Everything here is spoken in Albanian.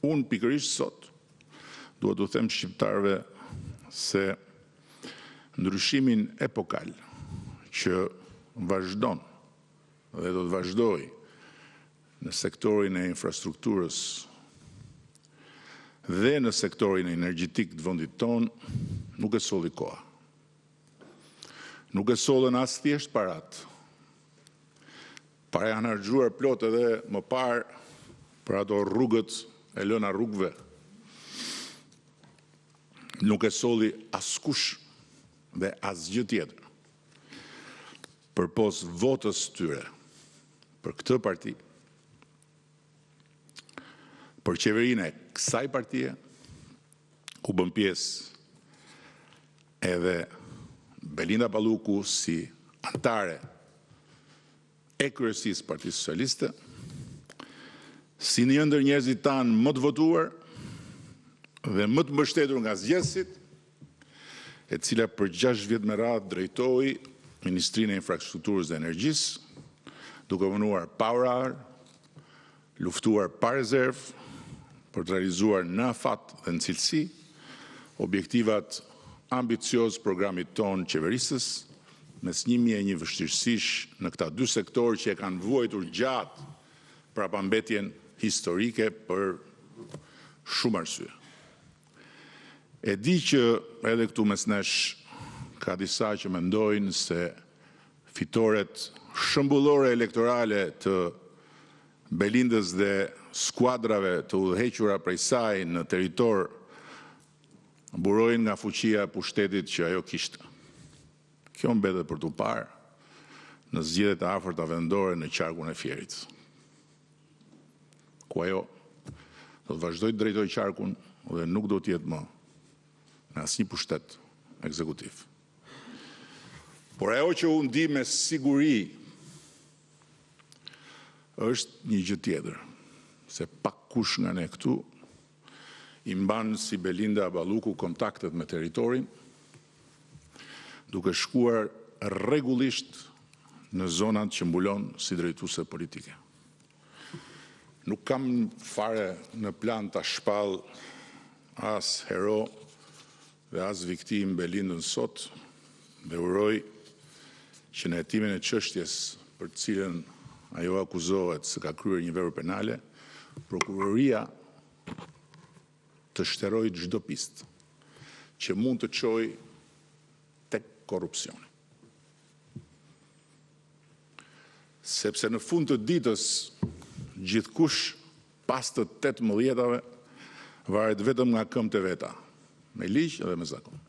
Unë pikërisht sot duhet të them shqiptarëve se ndryshimin epokal që vazhdon dhe do të vazhdoj në sektorin e infrastrukturës dhe në sektorin energjetik të vendit tonë nuk e solli koha. Nuk e sollën as thjesht parat. Para janë harxhuar plot edhe më parë për ato rrugët e lëna rrugëve. Nuk e solli askush dhe asgjë tjetër. Përpos votës tyre për këtë parti, për qeverinë e kësaj partie, ku bën pjesë edhe Belinda Balluku si antare e kryesisë Partisë Socialiste, si një ndër njerëzit tanë më të votuar dhe më të mbështetur nga zgjedhësit, e cila për 6 vjet me radhë drejtoi Ministrinë e Infrastrukturës dhe Energjisë, duke punuar pa orar, luftuar pa rezervë për të realizuar në afat dhe në cilësi objektivat ambicioz programit tonë qeverisës, mes 1001 vështirësish në këta 2 sektorë që e kanë vuajtur gjatë prapambetjen historike për shumë arsye. E di që edhe këtu mes nesh ka disa që mendojnë se fitoret shëmbullore elektorale të Belindës dhe skuadrave të udhëhequra prej saj në territor burojnë nga fuqia e pushtetit që ajo kishte. Kjo mbetet për t'u parë në zgjedhjet e afërta vendore në qarkun e Fierit, ku ajo do të vazhdojë të drejtojë qarkun dhe nuk do të jetë më në asnjë pushtet ekzekutiv. Por ajo që unë di me siguri është një gjë tjetër, se pak kush nga ne këtu i mban si Belinda Balluku kontaktet me territorin, duke shkuar rregullisht në zonat që mbulon si drejtuese politike. Nuk kam fare në plan ta shpall as hero dhe as viktim Belindën sot, dhe uroj që në hetimin e çështjes për të cilën ajo akuzohet se ka kryer një vepër penale, prokuroria të shteroj çdo pistë që mund të çojë tek korrupsioni. Sepse në fund të ditës gjithkush pas të 18-ave varet vetëm nga këmbët e veta, me ligj dhe me zakon.